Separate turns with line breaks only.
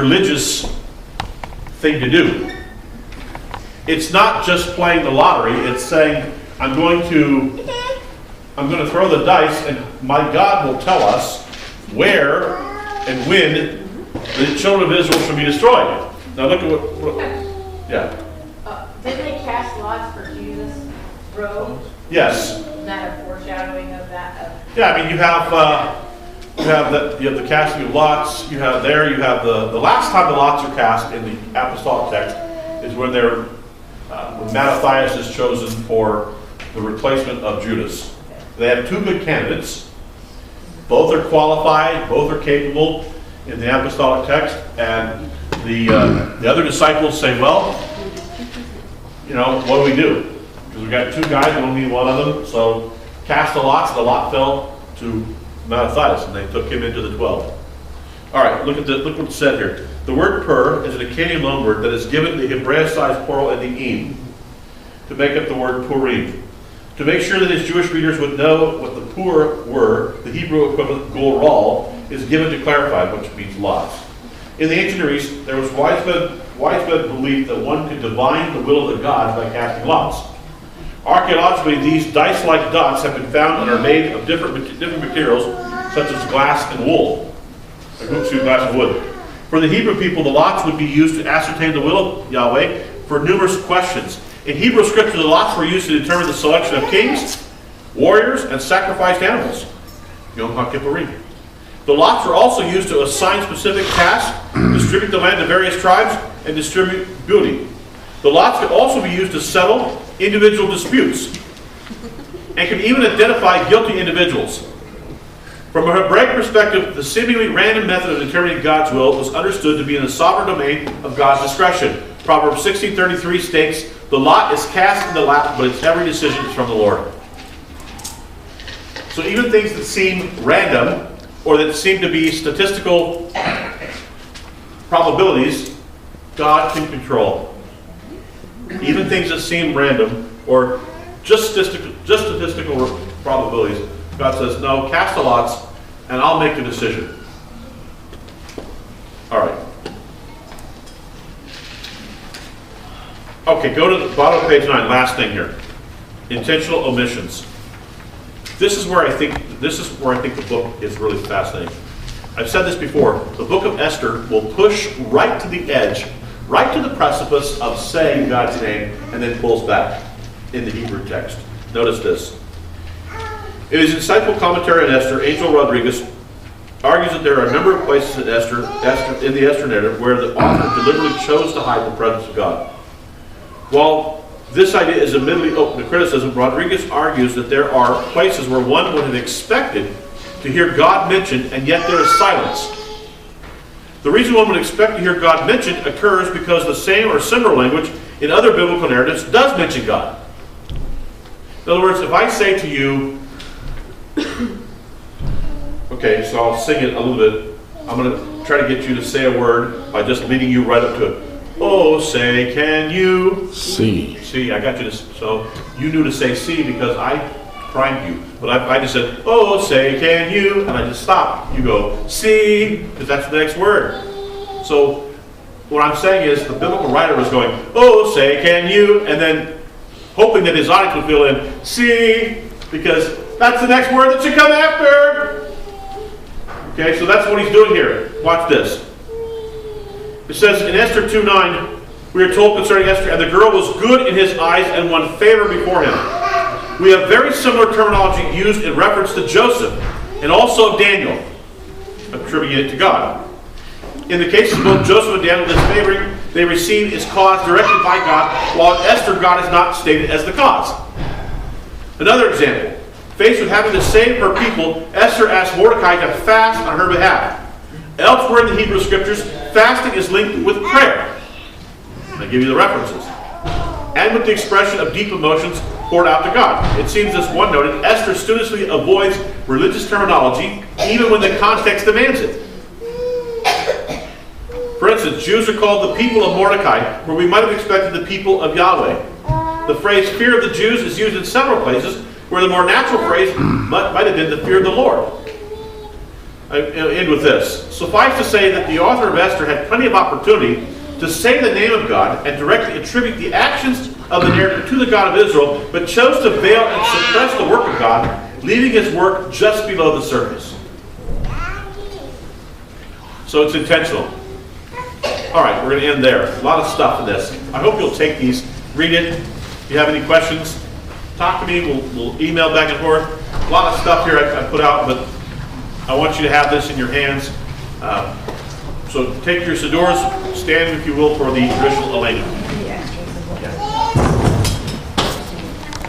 religious thing to do. It's not just playing the lottery. It's saying, I'm going to throw the dice, and my God will tell us where and when the children of Israel should be destroyed. Now look at what yeah.
Didn't they cast lots for Jesus' robe?
Yes.
Isn't that a foreshadowing of that?
Yeah, I mean, you have the casting of lots. You have the last time the lots are cast in the apostolic text is when when Mattathias is chosen for the replacement of Judas. They have two good candidates. Both are qualified. Both are capable in the apostolic text, and the other disciples say, well, what do we do? Because we've got two guys, we only need one of them, so cast the lots, the lot fell to Mattathias, and they took him into the 12. All right, look what's said here. The word pur is an Akkadian loanword that is given the Hebraicized plural and the im to make up the word purim. To make sure that his Jewish readers would know what the pur were, the Hebrew equivalent goral is given to clarify, which means lots. In the ancient Near East, there was widespread belief that one could divine the will of the gods by casting lots. Archaeologically, these dice-like dots have been found and are made of different materials, such as glass and wool. Glass and wood. For the Hebrew people, the lots would be used to ascertain the will of Yahweh for numerous questions. In Hebrew scripture, the lots were used to determine the selection of kings, warriors, and sacrificed animals. Yom HaKippurim. The lots were also used to assign specific tasks, distribute the land to various tribes, and distribute booty. The lots could also be used to settle individual disputes and could even identify guilty individuals. From a Hebraic perspective, the seemingly random method of determining God's will was understood to be in the sovereign domain of God's discretion. Proverbs 16:33 states, "The lot is cast in the lap, but its every decision is from the Lord." So even things that seem random or that seem to be statistical probabilities, God can control. Even things that seem random or just statistical probabilities, God says, no, cast the lots, and I'll make the decision. All right. Okay, go to the bottom of page 9, last thing here. Intentional omissions. This is where I think the book is really fascinating. I've said this before. The book of Esther will push right to the edge, right to the precipice of saying God's name, and then pulls back in the Hebrew text. Notice this. In his insightful commentary on Esther, Angel Rodriguez argues that there are a number of places in the Esther narrative where the author deliberately chose to hide the presence of God. While this idea is admittedly open to criticism, Rodriguez argues that there are places where one would have expected to hear God mentioned, and yet there is silence. The reason one would expect to hear God mentioned occurs because the same or similar language in other biblical narratives does mention God. In other words, if I say to you, okay, so I'll sing it a little bit. I'm going to try to get you to say a word by just leading you right up to it. Oh, say, can you
see?
See, I got you to, so you knew to say see because I primed you. But I just said, oh, say, can you? And I just stopped. You go, see, because that's the next word. So what I'm saying is the biblical writer was going, oh, say, can you? And then hoping that his audience would fill in, see, because that's the next word that should come after. Okay, so that's what he's doing here. Watch this. It says in Esther 2:9, we are told concerning Esther, and the girl was good in his eyes and won favor before him. We have very similar terminology used in reference to Joseph and also Daniel, attributing it to God. In the cases of both Joseph and Daniel, this favoring they received is caused directly by God, while in Esther, God is not stated as the cause. Another example. Faced with having to save her people, Esther asked Mordecai to fast on her behalf. Elsewhere in the Hebrew Scriptures, fasting is linked with prayer. I'll give you the references. And with the expression of deep emotions poured out to God. It seems, as one noted, Esther studiously avoids religious terminology even when the context demands it. For instance, Jews are called the people of Mordecai, where we might have expected the people of Yahweh. The phrase fear of the Jews is used in several places, where the more natural phrase might have been the fear of the Lord. I'll end with this. Suffice to say that the author of Esther had plenty of opportunity to say the name of God and directly attribute the actions of the narrative to the God of Israel, but chose to veil and suppress the work of God, leaving his work just below the surface. So it's intentional. All right, we're going to end there. A lot of stuff in this. I hope you'll take these, read it. If you have any questions, talk to me. We'll email back and forth. A lot of stuff here I put out, but I want you to have this in your hands. So take your Sidduras, stand if you will for the traditional Elena.